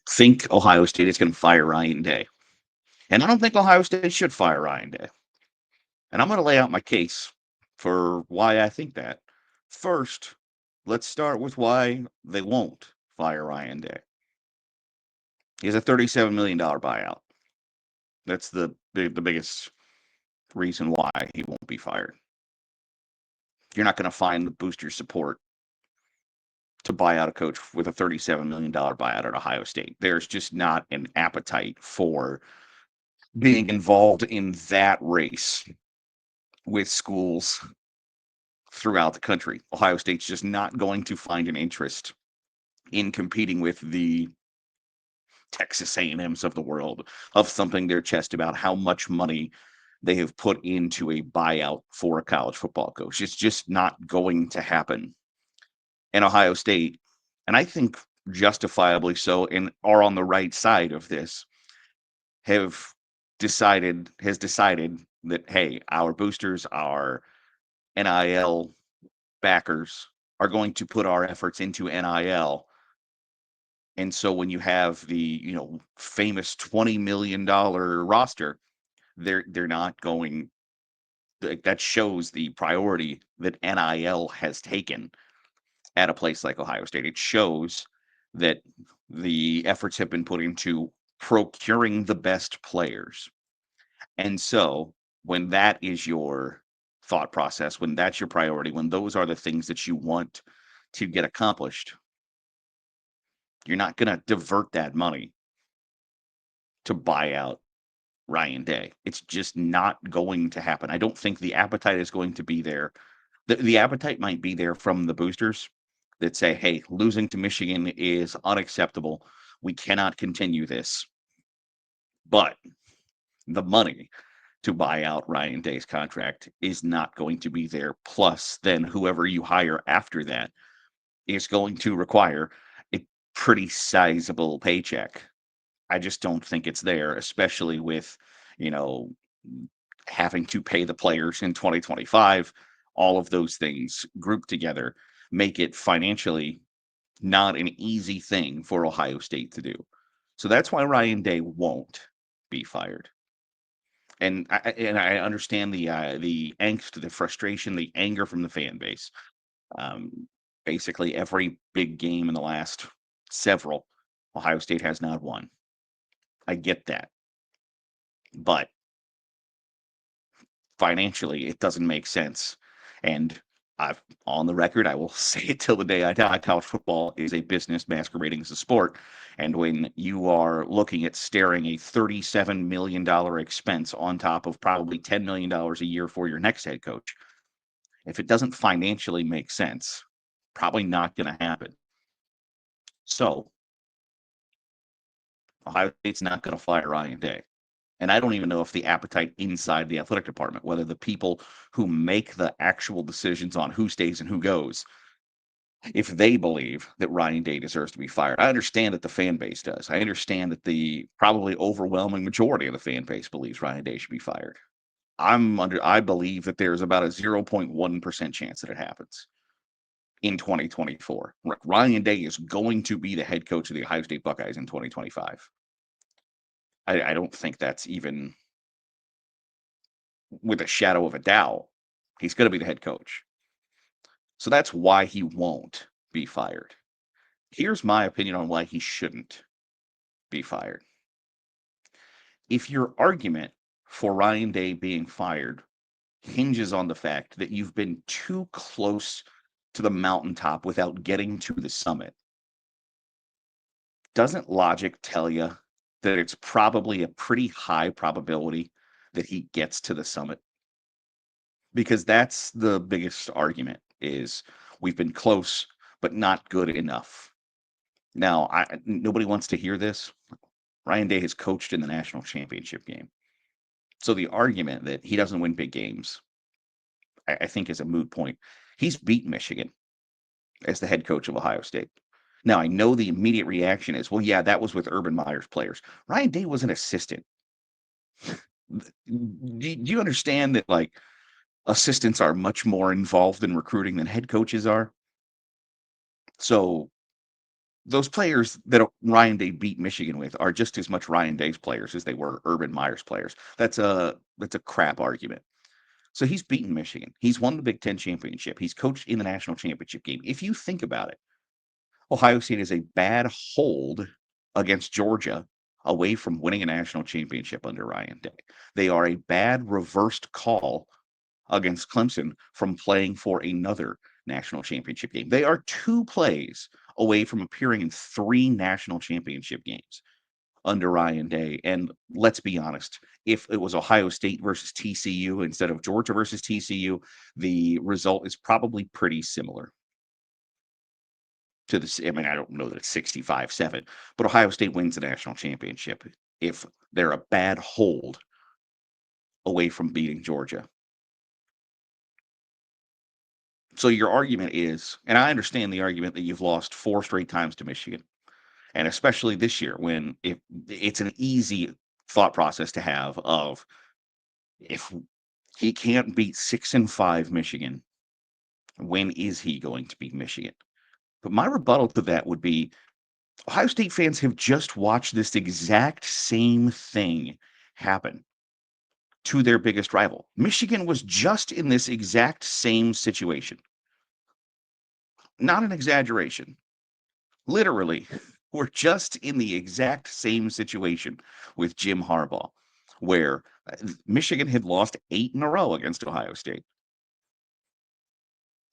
think Ohio State is going to fire Ryan Day. And I don't think Ohio State should fire Ryan Day. And I'm going to lay out my case for why I think that. First, let's start with why they won't fire Ryan Day. He has a $37 million buyout. That's the biggest reason why he won't be fired. You're not going to find the booster support to buy out a coach with a $37 million buyout at Ohio State. There's just not an appetite for being involved in that race with schools throughout the country. Ohio State's just not going to find an interest in competing with the Texas A&Ms of the world of thumping their chest about how much money they have put into a buyout for a college football coach. It's just not going to happen. And Ohio State, and I think justifiably so, and are on the right side of this, has decided that, hey, our boosters, our NIL backers are going to put our efforts into NIL. And so when you have the, famous $20 million roster, they're not going, that shows the priority that NIL has taken at a place like Ohio State. It shows that the efforts have been put into procuring the best players. And so when that is your thought process, when that's your priority, when those are the things that you want to get accomplished, you're not going to divert that money to buy out Ryan Day. It's just not going to happen. I don't think the appetite is going to be there. The appetite might be there from the boosters that say, hey, losing to Michigan is unacceptable. We cannot continue this. But the money to buy out Ryan Day's contract is not going to be there. Plus, then whoever you hire after that is going to require a pretty sizable paycheck. I just don't think it's there, especially with, you know, having to pay the players in 2025. All of those things grouped together make it financially not an easy thing for Ohio State to do. So that's why Ryan Day won't be fired. And I understand the angst, the frustration, the anger from the fan base. Um, Basically, every big game in the last several, Ohio State has not won. I get that, but financially, it doesn't make sense. And I've on the record, I will say it till the day I die. College football is a business masquerading as a sport. And when you are looking at staring a $37 million expense on top of probably $10 million a year for your next head coach, if it doesn't financially make sense, probably not going to happen. So Ohio State's not going to fire Ryan Day. And I don't even know if the appetite inside the athletic department, whether the people who make the actual decisions on who stays and who goes, if they believe that Ryan Day deserves to be fired. I understand that the fan base does. I understand that the probably overwhelming majority of the fan base believes Ryan Day should be fired. I believe that there's about a 0.1% chance that it happens in 2024. Ryan Day is going to be the head coach of the Ohio State Buckeyes in 2025. I don't think that's even with a shadow of a doubt. He's going to be the head coach. So that's why he won't be fired. Here's my opinion on why he shouldn't be fired. If your argument for Ryan Day being fired hinges on the fact that you've been too close to the mountaintop without getting to the summit, doesn't logic tell you that it's probably a pretty high probability that he gets to the summit? Because that's the biggest argument is we've been close but not good enough. Now, nobody wants to hear this. Ryan Day has coached in the national championship game. So the argument that he doesn't win big games, I think is a moot point. He's beat Michigan as the head coach of Ohio State. Now, I know the immediate reaction is, well, yeah, that was with Urban Meyer's players. Ryan Day was an assistant. Do you understand that, like, assistants are much more involved in recruiting than head coaches are? So those players that Ryan Day beat Michigan with are just as much Ryan Day's players as they were Urban Meyer's players. That's a crap argument. So he's beaten Michigan. He's won the Big Ten championship. He's coached in the national championship game. If you think about it, Ohio State is a bad hold against Georgia away from winning a national championship under Ryan Day. They are a bad reversed call against Clemson from playing for another national championship game. They are 2 plays away from appearing in 3 national championship games under Ryan Day. And let's be honest, if it was Ohio State versus TCU instead of Georgia versus TCU, the result is probably pretty similar to this. I mean, I don't know that it's 65-7, but Ohio State wins the national championship if they're a bad hold away from beating Georgia. So your argument is, and I understand the argument that you've lost 4 straight times to Michigan, and especially this year when it's an easy thought process to have of if he can't beat 6-5 Michigan, when is he going to beat Michigan? But my rebuttal to that would be Ohio State fans have just watched this exact same thing happen to their biggest rival. Michigan was just in this exact same situation. Not an exaggeration. Literally, we're just in the exact same situation with Jim Harbaugh, where Michigan had lost 8 in a row against Ohio State.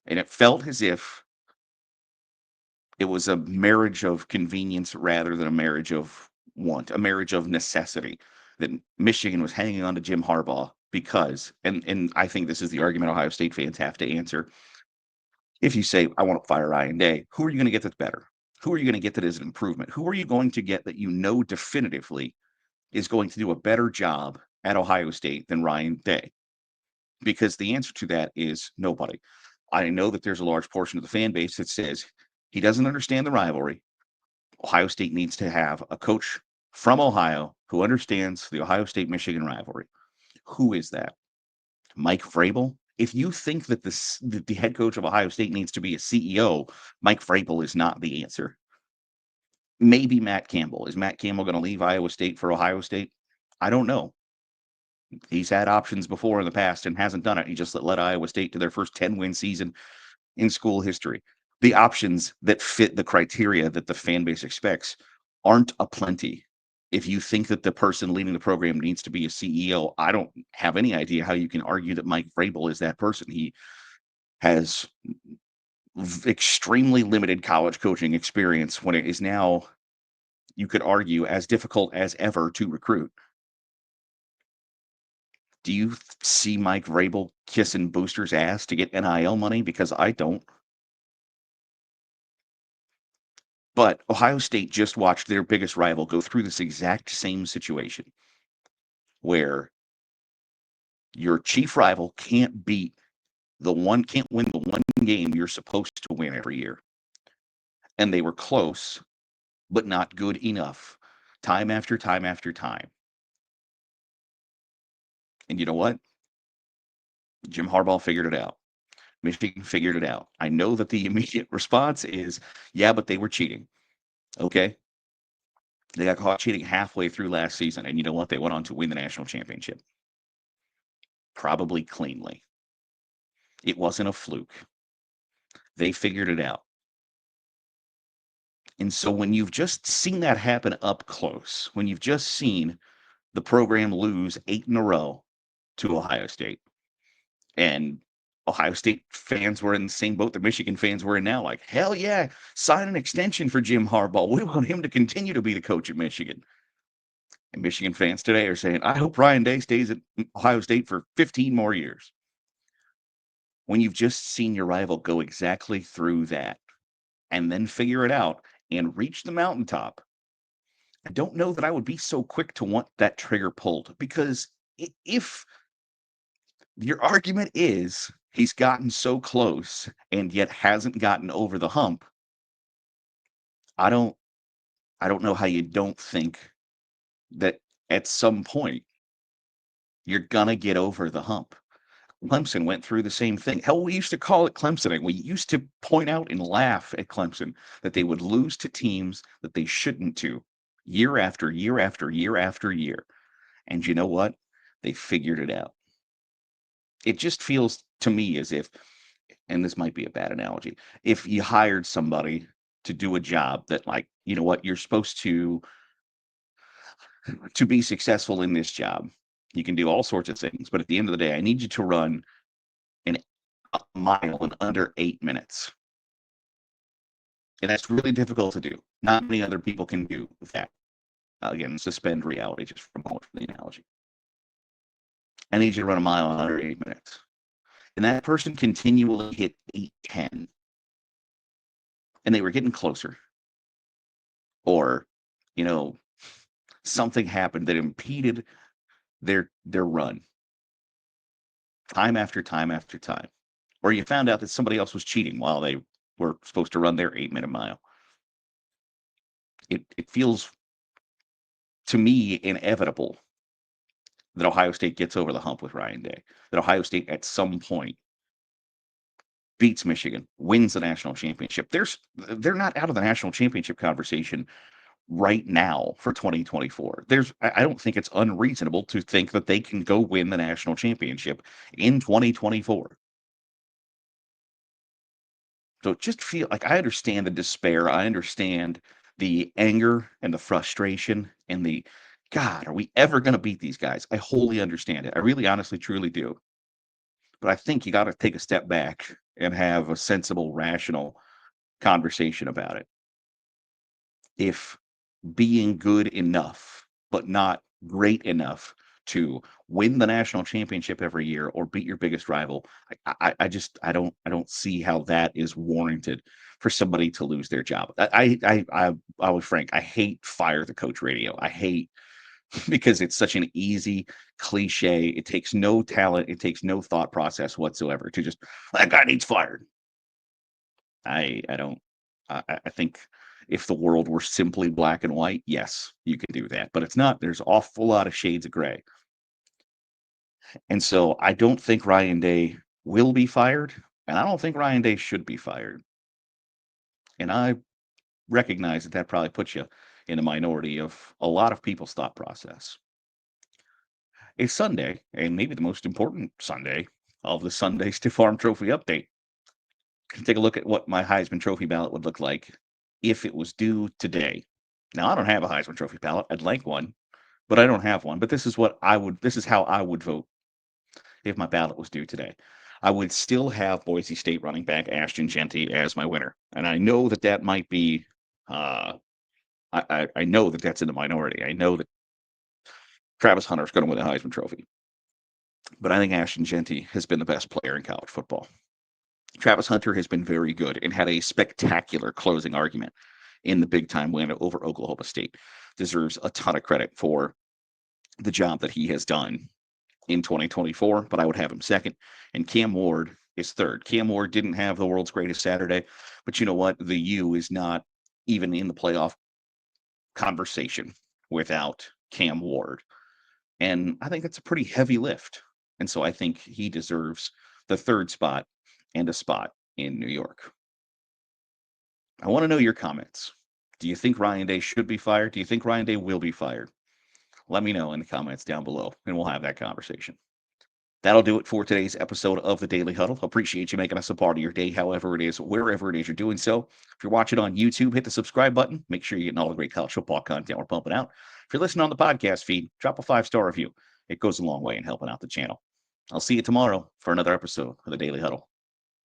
And it felt as if it was a marriage of convenience rather than a marriage of want, a marriage of necessity. That Michigan was hanging on to Jim Harbaugh because, and I think this is the argument Ohio State fans have to answer. If you say, I want to fire Ryan Day, who are you going to get that's better? Who are you going to get that is an improvement? Who are you going to get that you know definitively is going to do a better job at Ohio State than Ryan Day? Because the answer to that is nobody. I know that there's a large portion of the fan base that says he doesn't understand the rivalry. Ohio State needs to have a coach from Ohio who understands the Ohio State-Michigan rivalry. Who is that? Mike Vrabel? If you think that the head coach of Ohio State needs to be a CEO, Mike Vrabel is not the answer. Maybe Matt Campbell. Is Matt Campbell going to leave Iowa State for Ohio State? I don't know. He's had options before in the past and hasn't done it. He just led Iowa State to their first 10-win season in school history. The options that fit the criteria that the fan base expects aren't aplenty. If you think that the person leading the program needs to be a CEO, I don't have any idea how you can argue that Mike Vrabel is that person. He has extremely limited college coaching experience when it is now, you could argue, as difficult as ever to recruit. Do you see Mike Vrabel kissing boosters' ass to get NIL money? Because I don't. But Ohio State just watched their biggest rival go through this exact same situation where your chief rival can't win the one game you're supposed to win every year. And they were close, but not good enough, time after time after time. And you know what? Jim Harbaugh figured it out. Michigan figured it out. I know that the immediate response is, yeah, but they were cheating. Okay. They got caught cheating halfway through last season. And you know what? They went on to win the national championship. Probably cleanly. It wasn't a fluke. They figured it out. And so when you've just seen that happen up close, when you've just seen the program lose 8 in a row to Ohio State, and Ohio State fans were in the same boat that Michigan fans were in now, like, hell yeah, sign an extension for Jim Harbaugh. We want him to continue to be the coach at Michigan. And Michigan fans today are saying, I hope Ryan Day stays at Ohio State for 15 more years. When you've just seen your rival go exactly through that and then figure it out and reach the mountaintop, I don't know that I would be so quick to want that trigger pulled, because if your argument is he's gotten so close and yet hasn't gotten over the hump, I don't know how you don't think that at some point you're gonna get over the hump. Clemson went through the same thing. Hell, we used to call it Clemsoning. We used to point out and laugh at Clemson that they would lose to teams that they shouldn't to year after year after year after year. And you know what? They figured it out. It just feels to me as if, and this might be a bad analogy, if you hired somebody to do a job that, like, you know what, you're supposed to be successful in this job. You can do all sorts of things, but at the end of the day, I need you to run a mile in under 8 minutes. And that's really difficult to do. Not many other people can do that. Again, suspend reality just for a moment for the analogy. I need you to run a mile in under 8 minutes. And that person continually hit 8:10. And they were getting closer. Or, you know, something happened that impeded their run. Time after time after time. Or you found out that somebody else was cheating while they were supposed to run their 8-minute mile. It feels to me inevitable that Ohio State gets over the hump with Ryan Day. That Ohio State at some point beats Michigan, wins the national championship. They're not out of the national championship conversation right now for 2024. I don't think it's unreasonable to think that they can go win the national championship in 2024. So just feel like I understand the despair. I understand the anger and the frustration and the God, are we ever going to beat these guys? I wholly understand it. I really, honestly, truly do. But I think you got to take a step back and have a sensible, rational conversation about it. If being good enough, but not great enough to win the national championship every year or beat your biggest rival, I don't see how that is warranted for somebody to lose their job. I was frank. I hate fire the coach radio. I hate because it's such an easy cliche. It takes no talent. It takes no thought process whatsoever to just that guy needs fired. I don't. I think if the world were simply black and white, yes, you can do that. But it's not. There's an awful lot of shades of gray. And so I don't think Ryan Day will be fired, and I don't think Ryan Day should be fired. And I recognize that that probably puts you in a minority of a lot of people's thought process. It's Sunday, and maybe the most important Sunday of the Sunday Stiff Arm Trophy update. Take a look at what my Heisman Trophy ballot would look like if it was due today. Now, I don't have a Heisman Trophy ballot. I'd like one, but I don't have one. But this is how I would vote if my ballot was due today. I would still have Boise State running back Ashton Jeanty as my winner. And I know that that might be, I know that that's in the minority. I know that Travis Hunter is going to win the Heisman Trophy. But I think Ashton Jeanty has been the best player in college football. Travis Hunter has been very good and had a spectacular closing argument in the big time win over Oklahoma State. Deserves a ton of credit for the job that he has done in 2024, but I would have him second. And Cam Ward is third. Cam Ward didn't have the world's greatest Saturday, but you know what? The U is not even in the playoff conversation without Cam Ward. And I think that's a pretty heavy lift. And so I think he deserves the third spot and a spot in New York. I want to know your comments. Do you think Ryan Day should be fired? Do you think Ryan Day will be fired? Let me know in the comments down below, and we'll have that conversation. That'll do it for today's episode of the Daily Huddle. Appreciate you making us a part of your day, however it is, wherever it is you're doing so. If you're watching on YouTube, hit the subscribe button. Make sure you're getting all the great college football content we're pumping out. If you're listening on the podcast feed, drop a 5-star review. It goes a long way in helping out the channel. I'll see you tomorrow for another episode of the Daily Huddle.